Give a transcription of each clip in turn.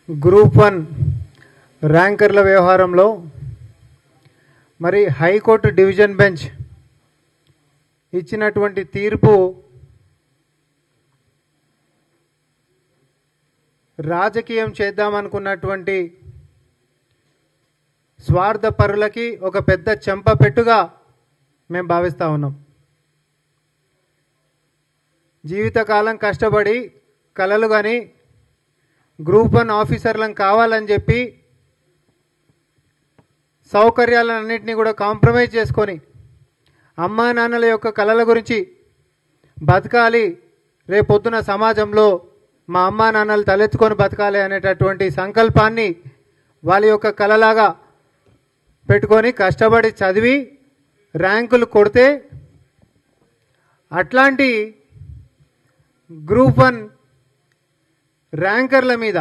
Group 1 ర్యాంకర్ల వ్యవహారంలో మరి high court division bench ఇచ్చినటువంటి తీర్పు రాజకీయం చేద్దామనుకున్నటువంటి స్వార్థపరులకి ఒక పెద్ద చెంపపెట్టుగా మేము భావిస్తూ ఉన్నాం. జీవితకాలం కష్టపడి కలలు కానీ గ్రూప్ 1 ఆఫీసర్లను కావాలని చెప్పి సౌకర్యాలన్నింటినీ కూడా కాంప్రమైజ్ చేసుకొని అమ్మా నాన్నల యొక్క కలల గురించి బతకాలి, రేపొద్దున సమాజంలో మా అమ్మా నాన్నలు తలెత్తుకొని బతకాలి అనేటటువంటి సంకల్పాన్ని వాళ్ళ యొక్క కలలాగా పెట్టుకొని కష్టపడి చదివి ర్యాంకులు కొడితే అట్లాంటి గ్రూప్ 1 ర్యాంకర్ల మీద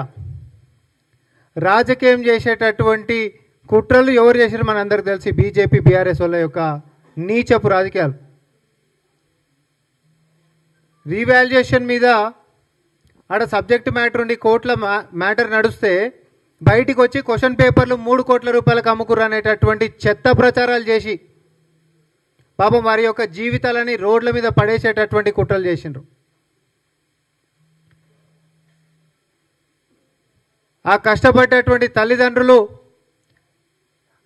రాజకీయం చేసేటటువంటి కుట్రలు ఎవరు చేశారు మనందరికి తెలిసి బీజేపీ బీఆర్ఎస్ వాళ్ళ యొక్క నీచపు రాజకీయాలు. రీవాల్యుయేషన్ మీద ఆడ సబ్జెక్ట్ మ్యాటర్ ఉండి కోట్ల మ్యాటర్ నడుస్తే బయటికి వచ్చి క్వశ్చన్ పేపర్లు 3 కోట్ల రూపాయలకు అమ్ముకురు అనేటటువంటి చెత్త ప్రచారాలు చేసి పాపం వారి యొక్క జీవితాలని రోడ్ల మీద పడేసేటటువంటి కుట్రలు చేసిండ్రు. ఆ కష్టపడ్డటువంటి తల్లిదండ్రులు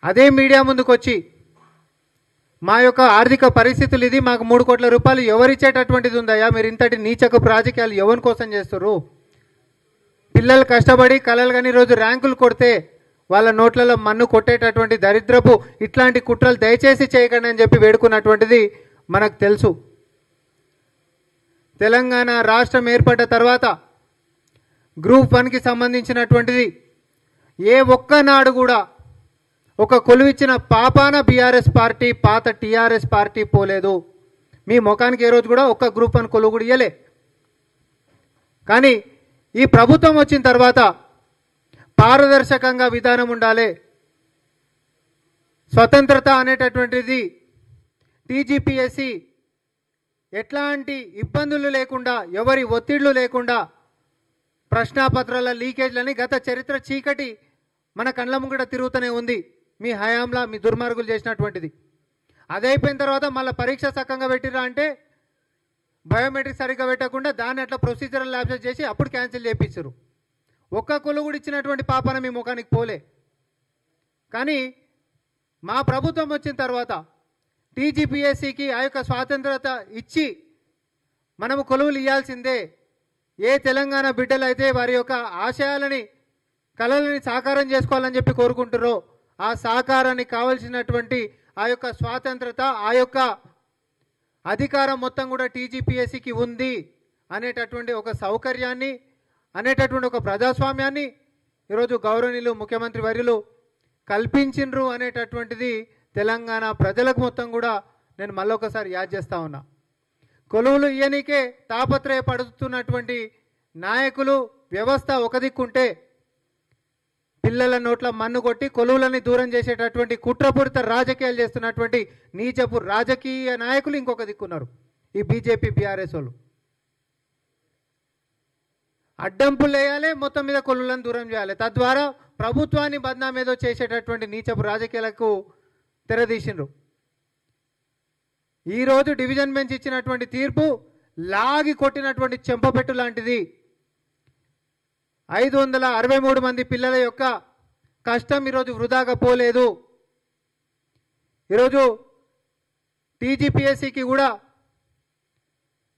అదే మీడియా ముందుకు వచ్చి మా యొక్క ఆర్థిక పరిస్థితులు ఇది, మాకు 3 కోట్ల రూపాయలు ఎవరిచ్చేటటువంటిది ఉందయ్యా, మీరు ఇంతటి నీచకపు రాజకీయాలు ఎవరి కోసం చేస్తారు, పిల్లలు కష్టపడి కలలు కానీ రోజు ర్యాంకులు కొడితే వాళ్ళ నోట్లలో మన్ను కొట్టేటటువంటి దరిద్రపు ఇట్లాంటి కుట్రలు దయచేసి చేయకండి అని చెప్పి వేడుకున్నటువంటిది మనకు తెలుసు. తెలంగాణ రాష్ట్రం ఏర్పడ్డ తర్వాత గ్రూప్ 1కి సంబంధించినటువంటిది ఏ ఒక్కనాడు కూడా ఒక కొలువిచ్చిన పాపాన బీఆర్ఎస్ పార్టీ పాత టీఆర్ఎస్ పార్టీ పోలేదు. మీ ముఖానికి ఏ రోజు కూడా ఒక్క గ్రూప్ 1 కొలువు కూడా ఇయ్యలే. కానీ ఈ ప్రభుత్వం వచ్చిన తర్వాత పారదర్శకంగా విధానం ఉండాలి, స్వతంత్రత అనేటటువంటిది టీజీపీఎస్సీ ఎట్లాంటి ఇబ్బందులు లేకుండా ఎవరి ఒత్తిళ్లు లేకుండా ప్రశ్నాపత్రాల లీకేజ్లని గత చరిత్ర చీకటి మన కళ్ళ ముంగట తిరుగుతూనే ఉంది. మీ హయాంలా మీ దుర్మార్గులు చేసినటువంటిది అది అయిపోయిన తర్వాత మళ్ళీ పరీక్ష సక్కంగా పెట్టిరా అంటే బయోమెట్రిక్ సరిగ్గా పెట్టకుండా దాన్ని అట్లా ప్రొసీజరల్ ల్యాబ్సెస్ చేసి అప్పుడు క్యాన్సిల్ చేయించారు. ఒక్క కొలువు కూడా ఇచ్చినటువంటి పాపన మీ ముఖానికి పోలే. కానీ మా ప్రభుత్వం వచ్చిన తర్వాత టీజీపీఎస్సీకి ఆ యొక్క స్వాతంత్రత ఇచ్చి మనము కొలువులు ఇవ్వాల్సిందే. ఏ తెలంగాణ బిడ్డలు అయితే వారి యొక్క ఆశయాలని కళలని సాకారం చేసుకోవాలని చెప్పి కోరుకుంటారో ఆ సాకారానికి కావలసినటువంటి ఆ యొక్క స్వాతంత్రత ఆ యొక్క అధికారం మొత్తం కూడా టీజీపీఎస్సీకి ఉంది అనేటటువంటి ఒక సౌకర్యాన్ని అనేటటువంటి ఒక ప్రజాస్వామ్యాన్ని ఈరోజు గౌరవనీయులు ముఖ్యమంత్రి వర్యులు కల్పించిండ్రు అనేటటువంటిది తెలంగాణ ప్రజలకు మొత్తం కూడా నేను మళ్ళొకసారి యాద్ చేస్తా ఉన్నా. కొలువులు ఇయ్యనికే తాపత్రయపడుతున్నటువంటి నాయకులు వ్యవస్థ ఒక దిక్కుంటే పిల్లల నోట్ల మన్ను కొట్టి కొలువులని దూరం చేసేటటువంటి కుట్రపూరిత రాజకీయాలు చేస్తున్నటువంటి నీచపు రాజకీయ నాయకులు ఇంకొక దిక్కున్నారు, ఈ బీజేపీ బీఆర్ఎస్ వాళ్ళు. అడ్డంపులు వేయాలి, మొత్తం మీద కొలువులను దూరం చేయాలి, తద్వారా ప్రభుత్వాన్ని బద్నామేదో చేసేటటువంటి నీచపు రాజకీయాలకు తెరదీసిండ్రు. ఈరోజు డివిజన్ బెంచ్ ఇచ్చినటువంటి తీర్పు లాగి కొట్టినటువంటి చెంపపెట్టు లాంటిది. 563 మంది పిల్లల యొక్క కష్టం ఈరోజు వృధాగా పోలేదు. ఈరోజు టీజీపీఎస్సీకి కూడా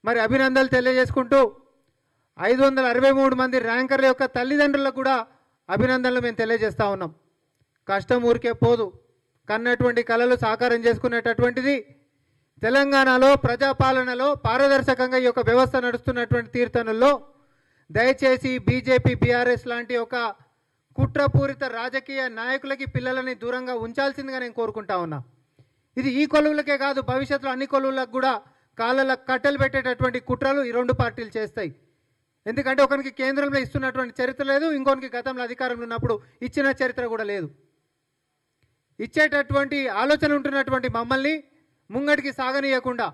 మరి అభినందనలు తెలియజేసుకుంటూ 563 మంది ర్యాంకర్ల యొక్క తల్లిదండ్రులకు కూడా అభినందనలు మేము తెలియజేస్తూ ఉన్నాం. కష్టం ఊరికే పోదు, కన్నటువంటి కళలు సాకారం చేసుకునేటటువంటిది తెలంగాణలో ప్రజాపాలనలో పారదర్శకంగా ఈ యొక్క వ్యవస్థ నడుస్తున్నటువంటి తీర్థనుల్లో దయచేసి బీజేపీ బీఆర్ఎస్ లాంటి ఒక కుట్రపూరిత రాజకీయ నాయకులకి పిల్లలని దూరంగా ఉంచాల్సిందిగా నేను కోరుకుంటా ఉన్నా. ఇది ఈ కొలువులకే కాదు, భవిష్యత్తులో అన్ని కొలువులకు కూడా కాళ్ళ కట్టెలు పెట్టేటటువంటి కుట్రలు ఈ 2 పార్టీలు చేస్తాయి. ఎందుకంటే ఒకరికి కేంద్రంలో ఇస్తున్నటువంటి చరిత్ర లేదు, ఇంకొకరికి గతంలో అధికారంలో ఉన్నప్పుడు ఇచ్చిన చరిత్ర కూడా లేదు. ఇచ్చేటటువంటి ఆలోచన ఉంటున్నటువంటి మమ్మల్ని ముంగడికి సాగనీయకుండా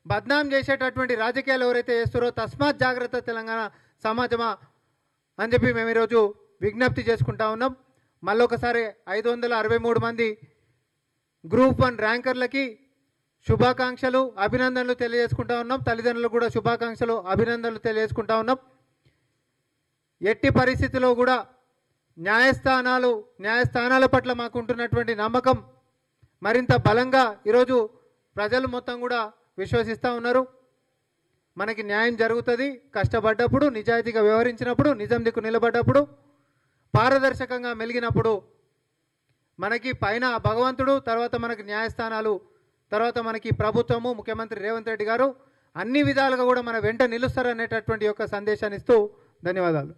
బద్నాం చేసేటటువంటి రాజకీయాలు ఎవరైతే చేస్తారో తస్మాత్ జాగ్రత్త తెలంగాణ సమాజమా అని చెప్పి మేము ఈరోజు విజ్ఞప్తి చేసుకుంటా ఉన్నాం. మళ్ళొకసారి 563 మంది గ్రూప్ 1 ర్యాంకర్లకి శుభాకాంక్షలు, అభినందనలు తెలియజేసుకుంటా ఉన్నాం. తల్లిదండ్రులకు కూడా శుభాకాంక్షలు, అభినందనలు తెలియజేసుకుంటా ఉన్నాం. ఎట్టి పరిస్థితిలో కూడా న్యాయస్థానాల పట్ల మాకు ఉంటున్నటువంటి నమ్మకం మరింత బలంగా ఈరోజు ప్రజలు మొత్తం కూడా విశ్వసిస్తూ ఉన్నారు. మనకి న్యాయం జరుగుతుంది కష్టపడ్డప్పుడు, నిజాయితీగా వ్యవహరించినప్పుడు, నిజం దిక్కు నిలబడ్డప్పుడు, పారదర్శకంగా మెలిగినప్పుడు. మనకి పైన భగవంతుడు, తర్వాత మనకి న్యాయస్థానాలు, తర్వాత మనకి ప్రభుత్వము, ముఖ్యమంత్రి రేవంత్ రెడ్డి గారు అన్ని విధాలుగా కూడా మన వెంట నిలుస్తారనేటటువంటి యొక్క సందేశాన్ని ఇస్తూ ధన్యవాదాలు.